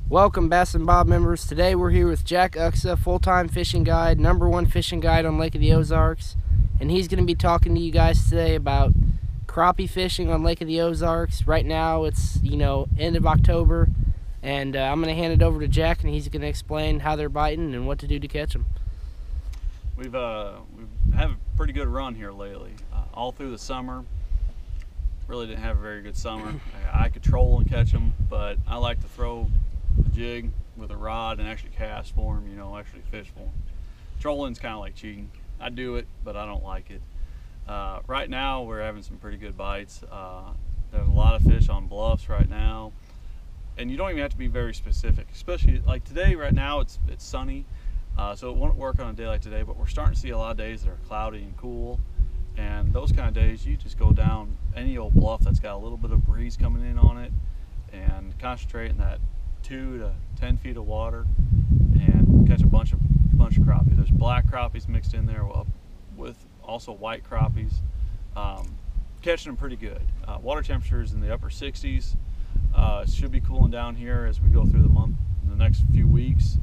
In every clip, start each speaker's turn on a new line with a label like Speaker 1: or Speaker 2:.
Speaker 1: Welcome, Bass and Bob members. Today we're here with Jack Uxa, full-time fishing guide, #1 fishing guide on Lake of the Ozarks, and he's going to be talking to you guys today about crappie fishing on Lake of the Ozarks. Right now it's, end of October, and I'm going to hand it over to Jack, and he's going to explain how they're biting and what to do to catch them.
Speaker 2: We've had a pretty good run here lately, all through the summer. Really didn't have a very good summer. I could troll and catch them, but I like to throw the jig with a rod and actually cast for them, actually fish for them. Trolling's kind of like cheating. I do it, but I don't like it. Right now we're having some pretty good bites. There's a lot of fish on bluffs right now, and you don't even have to be very specific, especially like today. Right now it's sunny, so it won't work on a day like today, but we're starting to see a lot of days that are cloudy and cool, and those kind of days you just go down any old bluff that's got a little bit of breeze coming in on it and concentrate in that 2 to 10 feet of water and catch a bunch of crappie. There's black crappies mixed in there with also white crappies. Catching them pretty good. Water temperatures in the upper 60s. It should be cooling down here as we go through the next few weeks.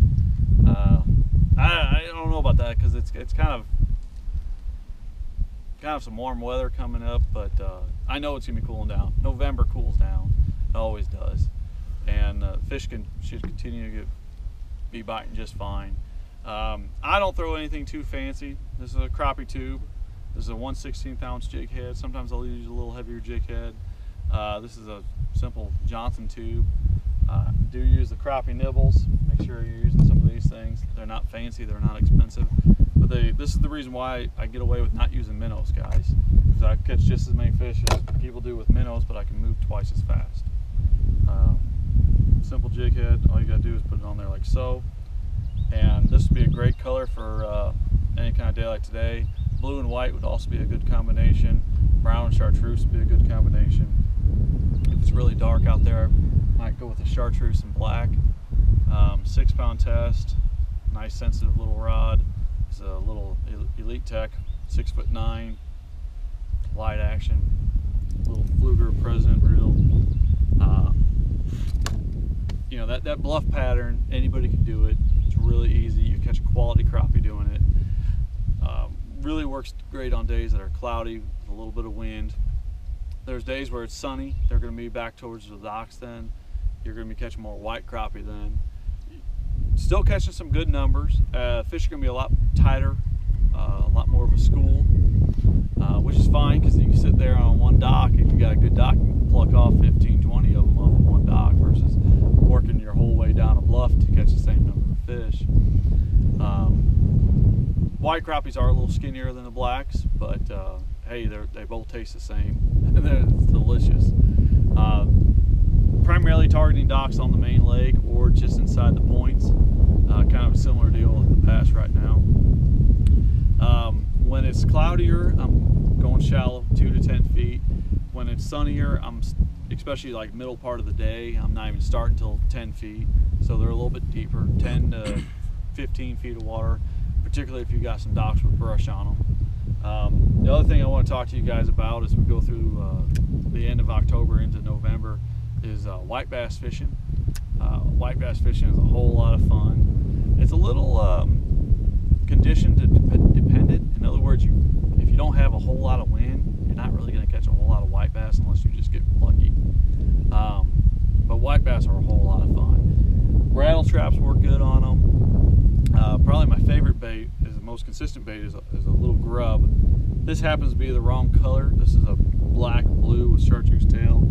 Speaker 2: I don't know about that because it's kind of some warm weather coming up, but I know it's gonna be cooling down. November cools down, it always does, and fish should continue to be biting just fine. I don't throw anything too fancy. This is a crappie tube. This is a 1/16 ounce jig head. Sometimes I'll use a little heavier jig head. This is a simple Johnson tube. Do use the crappie nibbles. Make sure you're using some of these things. They're not fancy, they're not expensive, but this is the reason why I get away with not using minnows, guys, because I catch just as many fish as people do with minnows, but I can move twice as fast. Simple jig head. All you gotta do is put it on there like so, and this would be a great color for any kind of day like today. Blue and white would also be a good combination. Brown and chartreuse would be a good combination. If it's really dark out there, I might go with a chartreuse and black. 6-pound test, nice sensitive little rod. It's a little Elite Tech 6'9", light action, little Fluger President reel. That bluff pattern, anybody can do it. It's really easy. You catch a quality crappie doing it. Really works great on days that are cloudy with a little bit of wind. There's days where it's sunny. They're going to be back towards the docks then. You're going to be catching more white crappie then. Still catching some good numbers. Fish are going to be a lot tighter, a lot more of a school, which is fine because you can sit there on one dock. If you got a good dock, you can pluck off 15, 20 of them off of one dock versus working your whole way down a bluff to catch the same number of fish. White crappies are a little skinnier than the blacks, but hey, they both taste the same, and it's delicious. Primarily targeting docks on the main lake or just inside the points. Kind of a similar deal with the pass right now. When it's cloudier, I'm going shallow, 2 to 10 feet. When it's sunnier, especially like middle part of the day, I'm not even starting until 10 feet. So they're a little bit deeper, 10 to 15 feet of water, particularly if you got some docks with brush on them. The other thing I want to talk to you guys about as we go through the end of October into November is white bass fishing. White bass fishing is a whole lot of fun. It's a little condition dependent. In other words, if you don't have a whole lot of wind, you're not really going to catch a whole lot of white bass unless you just get lucky. But white bass are a whole lot of fun. Rattle traps work good on them. Probably my favorite bait, is the most consistent bait, is a little grub. This happens to be the wrong color. This is a black blue with chartreuse tail.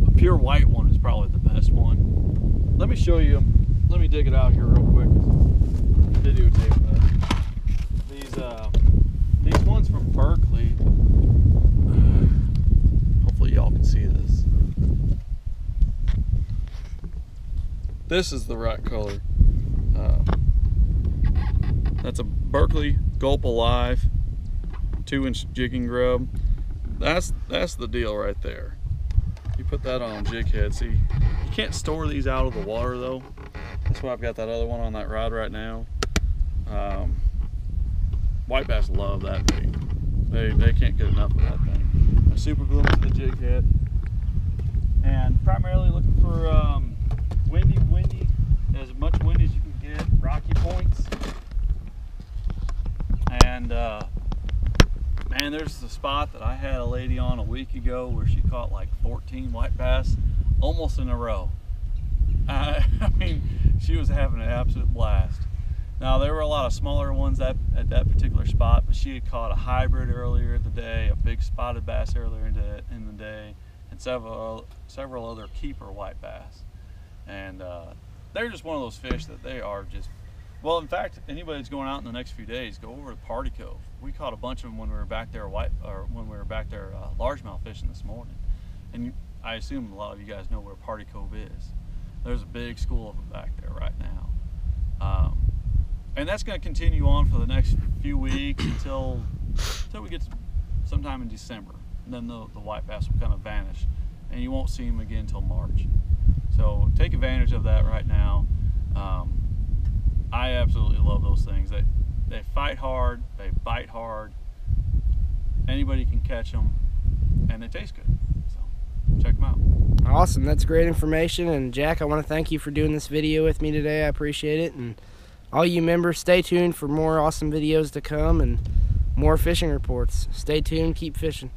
Speaker 2: A pure white one is probably the best one. Let me show you. Let me dig it out here real quick. Videotape that. These ones from Berkeley. Hopefully y'all can see this. This is the right color. That's a Berkeley Gulp Alive 2-inch jigging grub. That's the deal right there. You put that on a jig head. See, you can't store these out of the water though. That's why I've got that other one on that rod right now. White bass love that bait. They can't get enough of that thing. I super glue them to the jig head, and primarily looking for spot that I had a lady on a week ago where she caught like 14 white bass almost in a row. I mean, she was having an absolute blast. Now, there were a lot of smaller ones at that particular spot, but she had caught a hybrid earlier in the day, a big spotted bass earlier in the day, and several other keeper white bass. And they're just one of those fish that they are just, well, in fact, anybody that's going out in the next few days, go over to Party Cove. We caught a bunch of them when we were back there largemouth fishing this morning. And I assume a lot of you guys know where Party Cove is. There's a big school of them back there right now. And that's going to continue on for the next few weeks until we get to sometime in December. And then the white bass will kind of vanish, and you won't see them again until March. So take advantage of that right now. I absolutely love those things. They fight hard, they bite hard. Anybody can catch them, and they taste good. So check them out.
Speaker 1: Awesome, that's great information. And Jack, I want to thank you for doing this video with me today. I appreciate it. And all you members, stay tuned for more awesome videos to come and more fishing reports. Stay tuned, keep fishing.